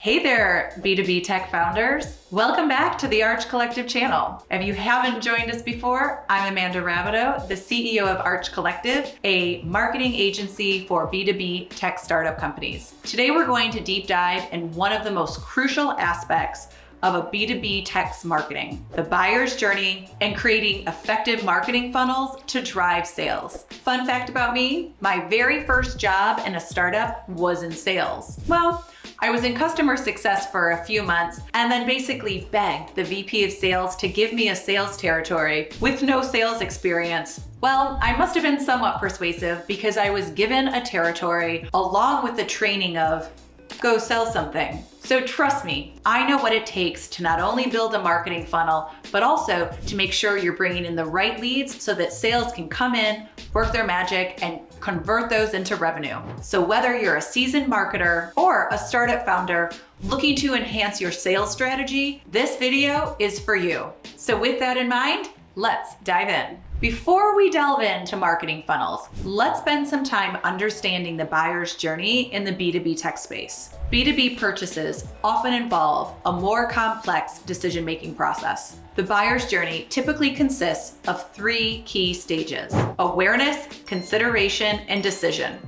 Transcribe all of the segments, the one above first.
Hey there, B2B tech founders. Welcome back to the Arch Collective channel. If you haven't joined us before, I'm Amanda Rabideau, the CEO of Arch Collective, a marketing agency for B2B tech startup companies. Today, we're going to deep dive in one of the most crucial aspects of a B2B tech's marketing, the buyer's journey, and creating effective marketing funnels to drive sales. Fun fact about me, my very first job in a startup was in sales. Well, I was in customer success for a few months and then basically begged the VP of sales to give me a sales territory with no sales experience. Well, I must have been somewhat persuasive because I was given a territory along with the training of go sell something. So trust me, I know what it takes to not only build a marketing funnel, but also to make sure you're bringing in the right leads so that sales can come in, work their magic, and convert those into revenue. So whether you're a seasoned marketer or a startup founder looking to enhance your sales strategy, this video is for you. So with that in mind, let's dive in. Before we delve into marketing funnels, let's spend some time understanding the buyer's journey in the B2B tech space. B2B purchases often involve a more complex decision-making process. The buyer's journey typically consists of three key stages: awareness, consideration, and decision.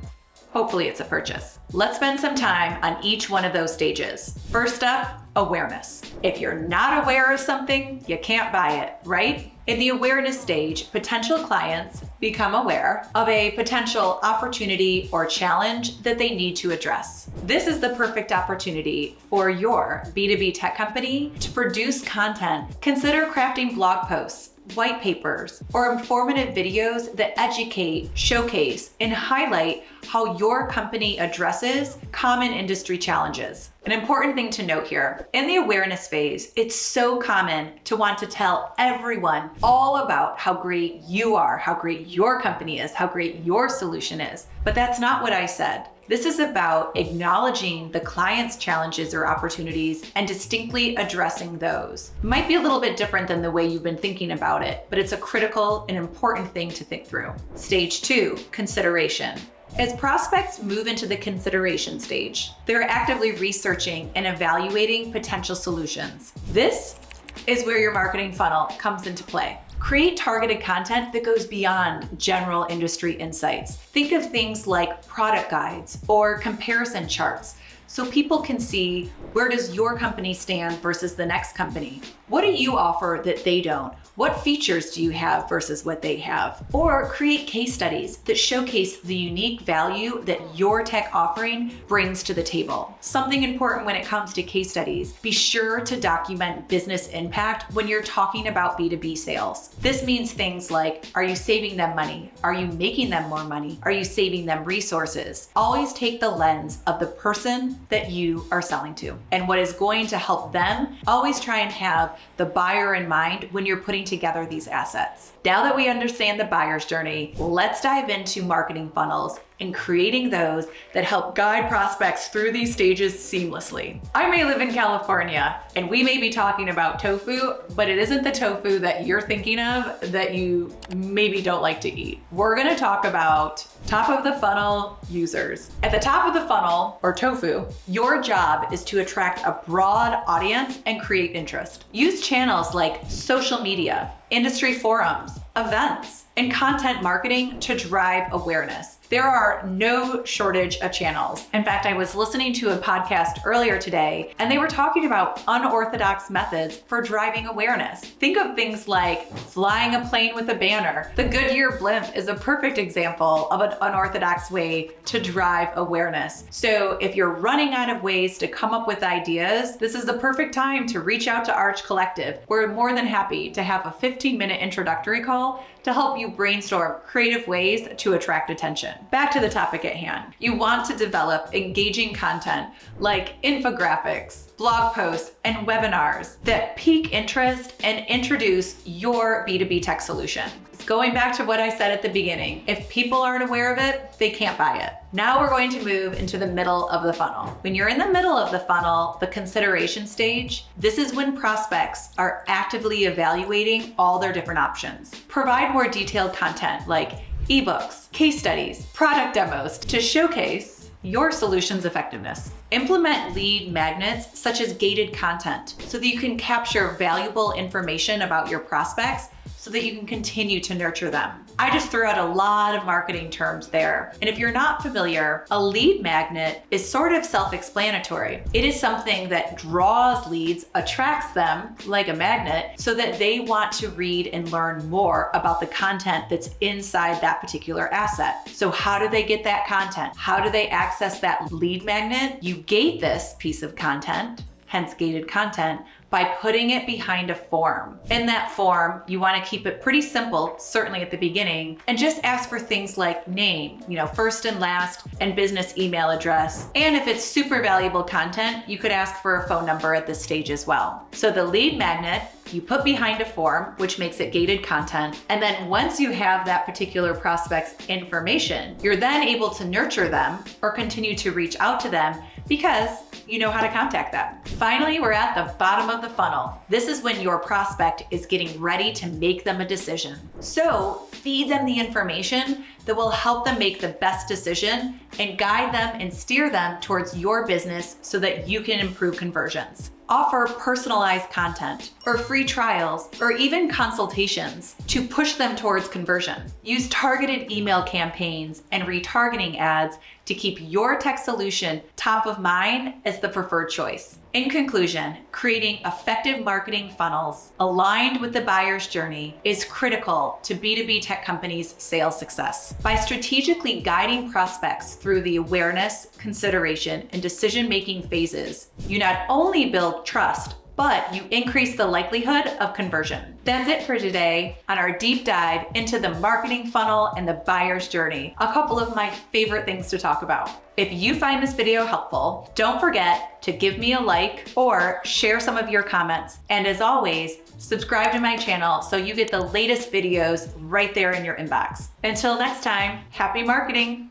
Hopefully it's a purchase. Let's spend some time on each one of those stages. First up, awareness. If you're not aware of something, you can't buy it, right? In the awareness stage, potential clients become aware of a potential opportunity or challenge that they need to address. This is the perfect opportunity for your B2B tech company to produce content. Consider crafting blog posts, white papers, or informative videos that educate, showcase, and highlight how your company addresses common industry challenges. An important thing to note here, in the awareness phase, it's so common to want to tell everyone all about how great you are, how great your company is, how great your solution is. But that's not what I said. This is about acknowledging the client's challenges or opportunities and distinctly addressing those. It might be a little bit different than the way you've been thinking about it, but it's a critical and important thing to think through. Stage 2, consideration. As prospects move into the consideration stage, they're actively researching and evaluating potential solutions. This is where your marketing funnel comes into play. Create targeted content that goes beyond general industry insights. Think of things like product guides or comparison charts so people can see, where does your company stand versus the next company? What do you offer that they don't? What features do you have versus what they have? Or create case studies that showcase the unique value that your tech offering brings to the table. Something important when it comes to case studies, be sure to document business impact when you're talking about B2B sales. This means things like, are you saving them money? Are you making them more money? Are you saving them resources? Always take the lens of the person that you are selling to and what is going to help them. Always try and have the buyer in mind when you're putting together these assets. Now that we understand the buyer's journey, let's dive into marketing funnels and creating those that help guide prospects through these stages seamlessly. I may live in California and we may be talking about tofu, but it isn't the tofu that you're thinking of that you maybe don't like to eat. We're gonna talk about top of the funnel users. At the top of the funnel, or tofu, your job is to attract a broad audience and create interest. Use channels like social media, industry forums, events, and content marketing to drive awareness. There are no shortage of channels. In fact, I was listening to a podcast earlier today, and they were talking about unorthodox methods for driving awareness. Think of things like flying a plane with a banner. The Goodyear blimp is a perfect example of an unorthodox way to drive awareness. So if you're running out of ways to come up with ideas, this is the perfect time to reach out to Arch Collective. We're more than happy to have a 15-minute introductory call to help you brainstorm creative ways to attract attention. Back to the topic at hand. You want to develop engaging content like infographics, blog posts, and webinars that pique interest and introduce your B2B tech solution. Going back to what I said at the beginning, if people aren't aware of it, they can't buy it. Now we're going to move into the middle of the funnel. When you're in the middle of the funnel, the consideration stage, this is when prospects are actively evaluating all their different options. Provide more detailed content like ebooks, case studies, product demos to showcase your solution's effectiveness. Implement lead magnets such as gated content so that you can capture valuable information about your prospects so that you can continue to nurture them. I just threw out a lot of marketing terms there. And if you're not familiar, a lead magnet is sort of self-explanatory. It is something that draws leads, attracts them like a magnet, so that they want to read and learn more about the content that's inside that particular asset. So how do they get that content? How do they access that lead magnet? You gate this piece of content, hence gated content, by putting it behind a form. In that form, you want to keep it pretty simple, certainly at the beginning, and just ask for things like name, first and last, and business email address. And if it's super valuable content, you could ask for a phone number at this stage as well. So the lead magnet, you put behind a form, which makes it gated content. And then once you have that particular prospect's information, you're then able to nurture them or continue to reach out to them because you know how to contact them. Finally, we're at the bottom of the funnel. This is when your prospect is getting ready to make them a decision. So feed them the information that will help them make the best decision and guide them and steer them towards your business so that you can improve conversions. Offer personalized content or free trials or even consultations to push them towards conversion. Use targeted email campaigns and retargeting ads to keep your tech solution top of mind as the preferred choice. In conclusion, creating effective marketing funnels aligned with the buyer's journey is critical to B2B tech companies' sales success. By strategically guiding prospects through the awareness, consideration, and decision-making phases, you not only build trust, but you increase the likelihood of conversion. That's it for today on our deep dive into the marketing funnel and the buyer's journey. A couple of my favorite things to talk about. If you find this video helpful, don't forget to give me a like or share some of your comments. And as always, subscribe to my channel so you get the latest videos right there in your inbox. Until next time, happy marketing.